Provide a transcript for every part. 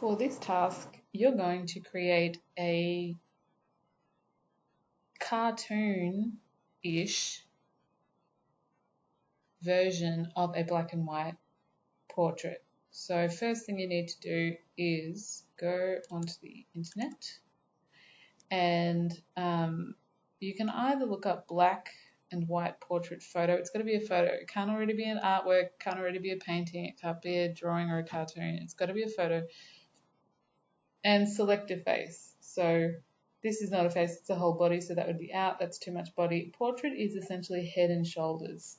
For this task, you're going to create a cartoon-ish version of a black and white portrait. So first thing you need to do is go onto the internet and you can either look up black and white portrait photo. It's got to be a photo. It can't already be an artwork, can't already be a painting, it can't be a drawing or a cartoon. It's got to be a photo. And select a face. So this is not a face, it's a whole body, so that would be out. That's too much body. Portrait is essentially head and shoulders.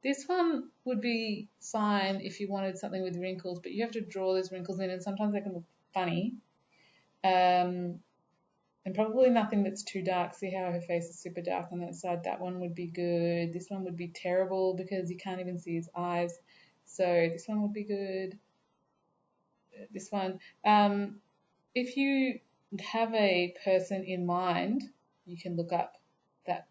This one would be fine if you wanted something with wrinkles, but you have to draw those wrinkles in, and sometimes they can look funny. And probably nothing that's too dark. See how her face is super dark on that side? That one would be good. This one would be terrible because you can't even see his eyes. So this one would be good. This one. If you have a person in mind, you can look up that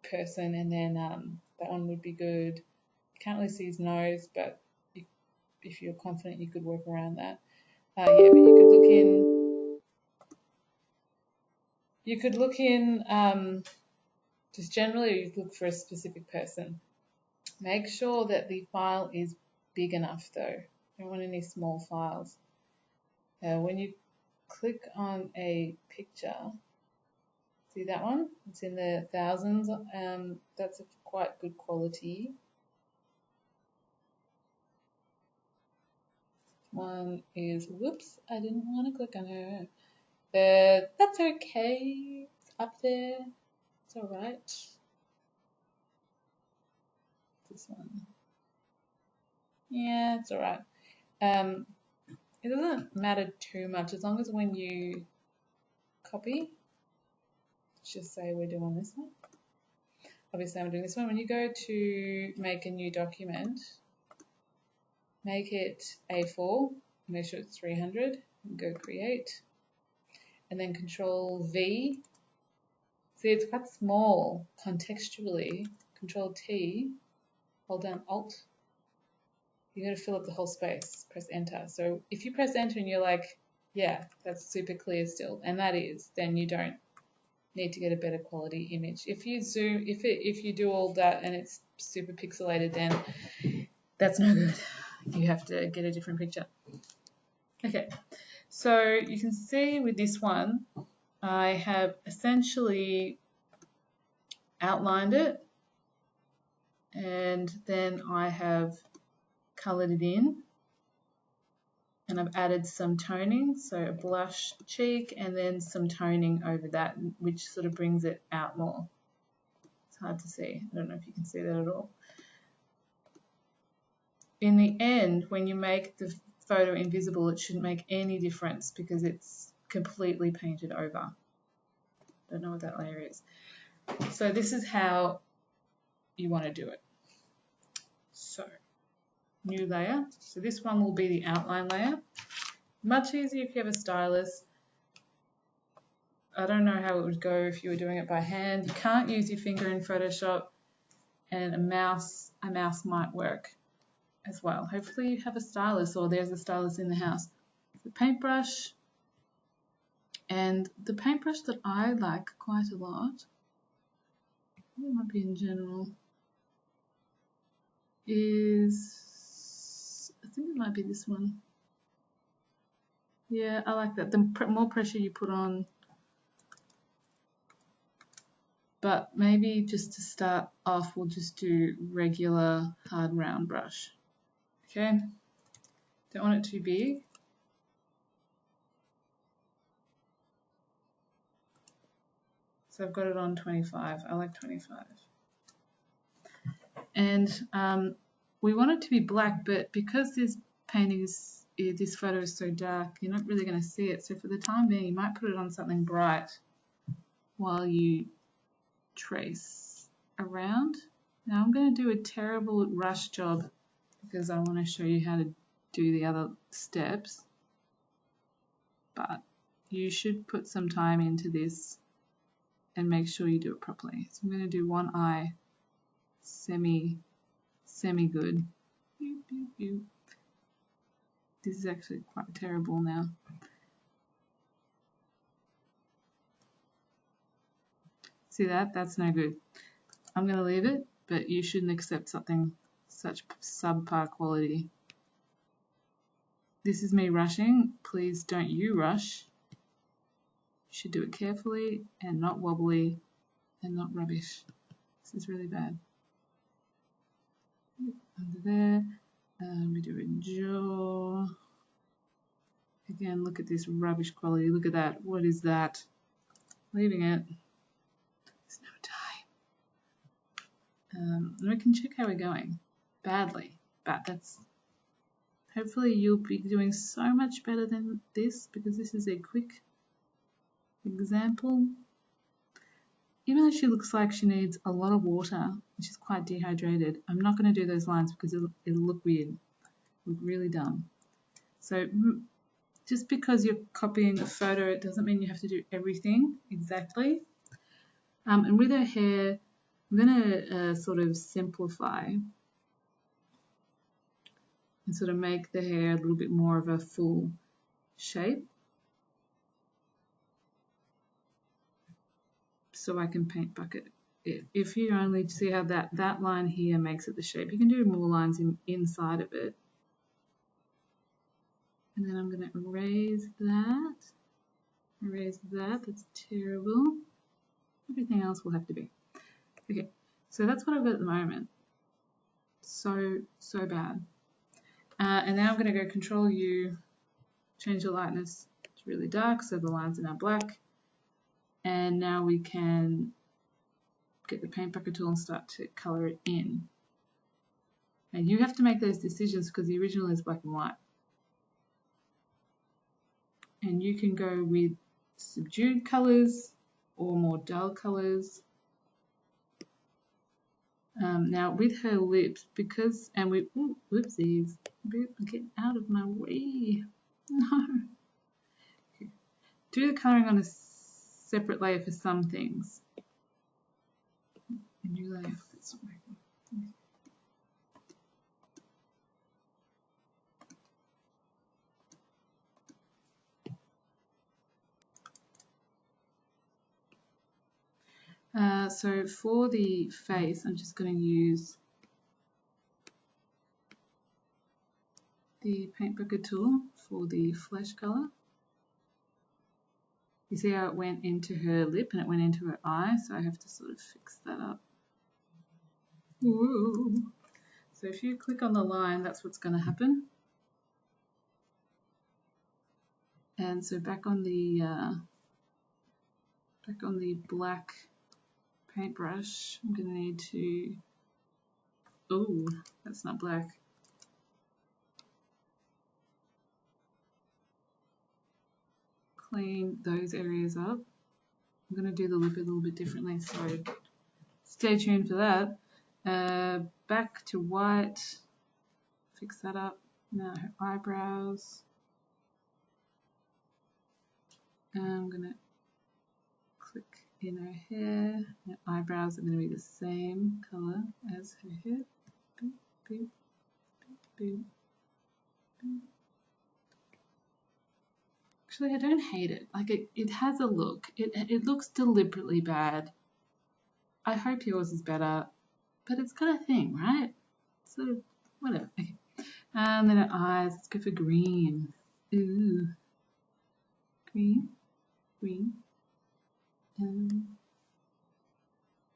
person, and then that one would be good. You can't really see his nose, but if you're confident, you could work around that. Yeah, but you could look in. You could look in. Just generally, you look for a specific person. Make sure that the file is big enough, though. You don't want any small files. When you click on a picture, see that one? It's in the thousands. That's a quite good quality. One is, whoops, I didn't want to click on her. That's okay. It's up there. It's all right. This one. Yeah, it's all right. It doesn't matter too much as long as when you copy, let's just say we're doing this one. Obviously, I'm doing this one. When you go to make a new document, make it A4, make sure it's 300, and go create, and then Control V. See, it's quite small contextually. Control T, hold down Alt. You're going to fill up the whole space. Press enter. So if you press enter and you're like, yeah, that's super clear still, and that is, then you don't need to get a better quality image. If you zoom, if you do all that and it's super pixelated, then that's no good. You have to get a different picture. Okay, so you can see with this one, I have essentially outlined it, and then I have coloured it in, and I've added some toning, so a blush cheek and then some toning over that, which sort of brings it out more. It's hard to see. I don't know if you can see that at all. In the end, when you make the photo invisible, it shouldn't make any difference because it's completely painted over. Don't know what that layer is. So this is how you want to do it. So new layer. So this one will be the outline layer. Much easier if you have a stylus. I don't know how it would go if you were doing it by hand. You can't use your finger in Photoshop, and a mouse might work as well. Hopefully you have a stylus, or there's a stylus in the house. The paintbrush, and the paintbrush that I like quite a lot, it might be in general, is, I think it might be this one. Yeah, I like that. The more pressure you put on, but maybe just to start off, we'll just do regular hard round brush. Okay, don't want it too big. So I've got it on 25. I like 25. And we want it to be black, but because this painting is, this photo is so dark, you're not really going to see it. So for the time being, you might put it on something bright while you trace around. Now I'm going to do a terrible rush job because I want to show you how to do the other steps. But you should put some time into this and make sure you do it properly. So I'm going to do one eye semi good. This is actually quite terrible now. See that? That's no good. I'm going to leave it, but you shouldn't accept something such subpar quality. This is me rushing. Please don't you rush. You should do it carefully and not wobbly and not rubbish. This is really bad. Under there. We do a jaw. Again, look at this rubbish quality. Look at that. What is that? Leaving it. There's no time. And we can check how we're going. Badly. But that's... Hopefully you'll be doing so much better than this, because this is a quick example. Even though she looks like she needs a lot of water and she's quite dehydrated, I'm not going to do those lines because it'll look weird, look really dumb. So just because you're copying a photo, it doesn't mean you have to do everything exactly. And with her hair, I'm going to sort of simplify and sort of make the hair a little bit more of a full shape. So I can paint bucket it. If you only see how that line here makes it the shape, you can do more lines inside of it. And then I'm going to erase that. Erase that. That's terrible. Everything else will have to be. Okay, so that's what I've got at the moment. So bad. And now I'm going to go Control U, change the lightness to really dark so the lines are now black. And now we can get the paint bucket tool and start to colour it in. And you have to make those decisions because the original is black and white. And you can go with subdued colours or more dull colours. Now with her lips, because, and we, ooh, whoopsies, get out of my way. No. Okay. Do the colouring on a separate layer for some things. A new layer. That's not working. So for the face, I'm just going to use the paint bucket tool for the flesh colour. You see how it went into her lip and it went into her eye, so I have to sort of fix that up. Ooh. So if you click on the line, that's what's going to happen. And so back on the black paintbrush, I'm going to need to, oh, that's not black. Clean those areas up. I'm going to do the lip a little bit differently, so stay tuned for that. Back to white, fix that up. Now her eyebrows. I'm going to click in her hair. Her eyebrows are going to be the same colour as her hair. Boop, boop, boop, boop, boop. Actually, I don't hate it. Like it has a look. It looks deliberately bad. I hope yours is better, but it's got a thing, right? Sort of, whatever. Okay. And then her eyes. Let's go for green. Ooh, green, green,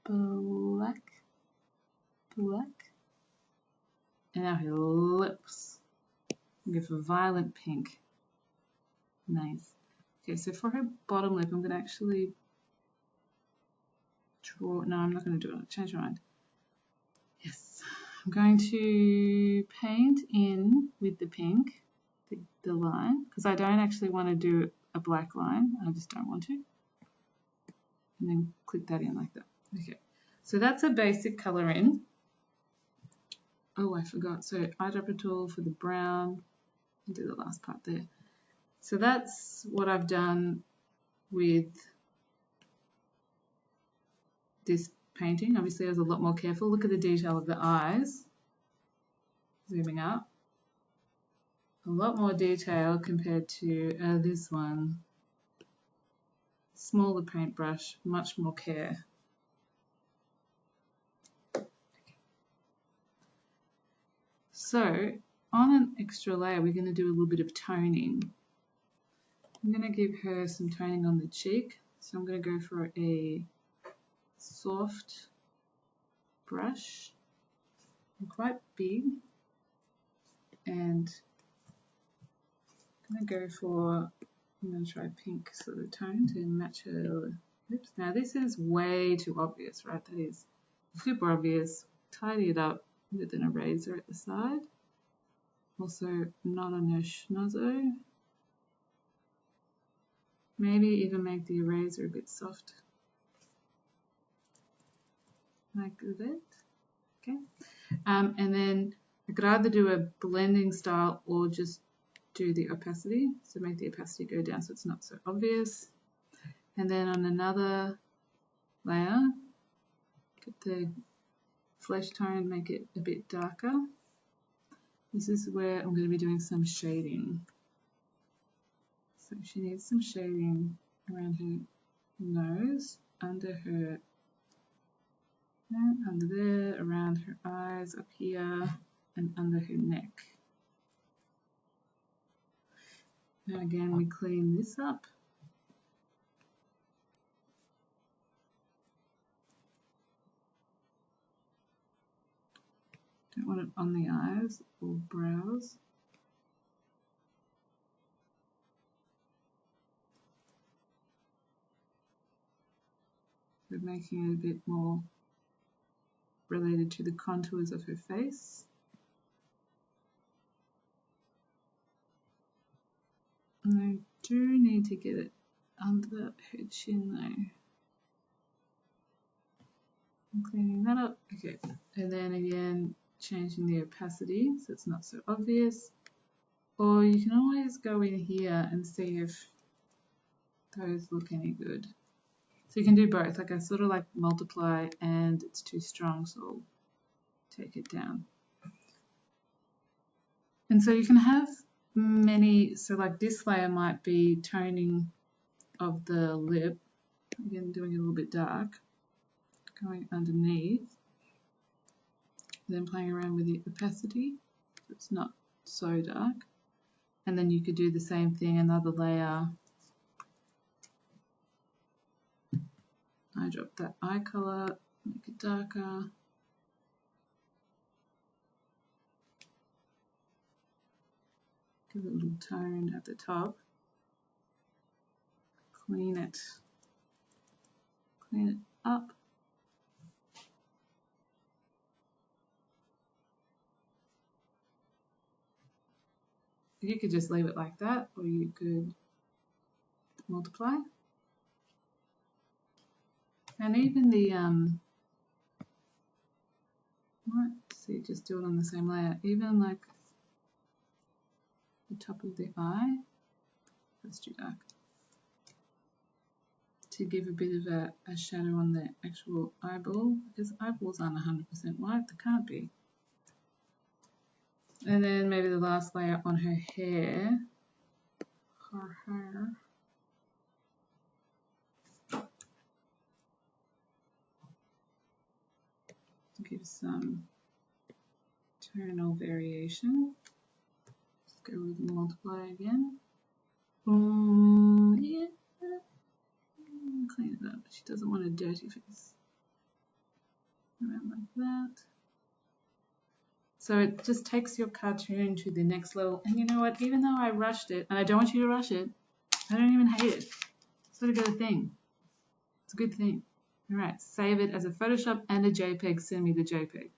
black, black. And now her lips. I'll go for violet pink. Nice. Okay, so for her bottom lip, I'm going to actually draw. No, I'm not going to do it. Change my mind. Yes. I'm going to paint in with the pink, the line, because I don't actually want to do a black line. I just don't want to. And then click that in like that. Okay. So that's a basic colour in. Oh, I forgot. So eyedropper tool for the brown. I'll do the last part there. So that's what I've done with this painting. Obviously I was a lot more careful. Look at the detail of the eyes. Zooming up. a lot more detail compared to this one. Smaller paintbrush, much more care. So on an extra layer, we're going to do a little bit of toning. I'm going to give her some toning on the cheek. So I'm going to go for a soft brush, quite big, and I'm going to go for, I'm going to try pink sort of tone to match her lips. Now this is way too obvious, right? That is super obvious. Tidy it up with an eraser at the side. Also not on her schnozzo. Maybe even make the eraser a bit soft. Like that. Okay. And then I could either do a blending style or just do the opacity. So make the opacity go down so it's not so obvious. And then on another layer, get the flesh tone, make it a bit darker. This is where I'm going to be doing some shading. So she needs some shading around her nose, under her, under there, around her eyes, up here, and under her neck. Now again, we clean this up. Don't want it on the eyes or brows. We're making it a bit more related to the contours of her face. And I do need to get it under her chin though. I'm cleaning that up. Okay, and then again, changing the opacity so it's not so obvious. Or you can always go in here and see if those look any good. So you can do both. Like I sort of like multiply and it's too strong, so I'll take it down. And so you can have many, so like this layer might be toning of the lip. Again, doing it a little bit dark. Going underneath. Then playing around with the opacity so it's not so dark. And then you could do the same thing, another layer. I drop that eye color, make it darker. Give it a little tone at the top. Clean it up. You could just leave it like that, or you could multiply. And even the, let's see, just do it on the same layer. Even like the top of the eye, that's too dark. To give a bit of a shadow on the actual eyeball, because eyeballs aren't 100% white, they can't be. And then maybe the last layer on her hair. Her hair. Give some tonal variation. Let's go with multiply again. Yeah. Clean it up. She doesn't want a dirty face. Around like that. So it just takes your cartoon to the next level. And you know what? Even though I rushed it, and I don't want you to rush it, I don't even hate it. It's sort of a good thing. It's a good thing. All right, save it as a Photoshop and a JPEG. Send me the JPEG.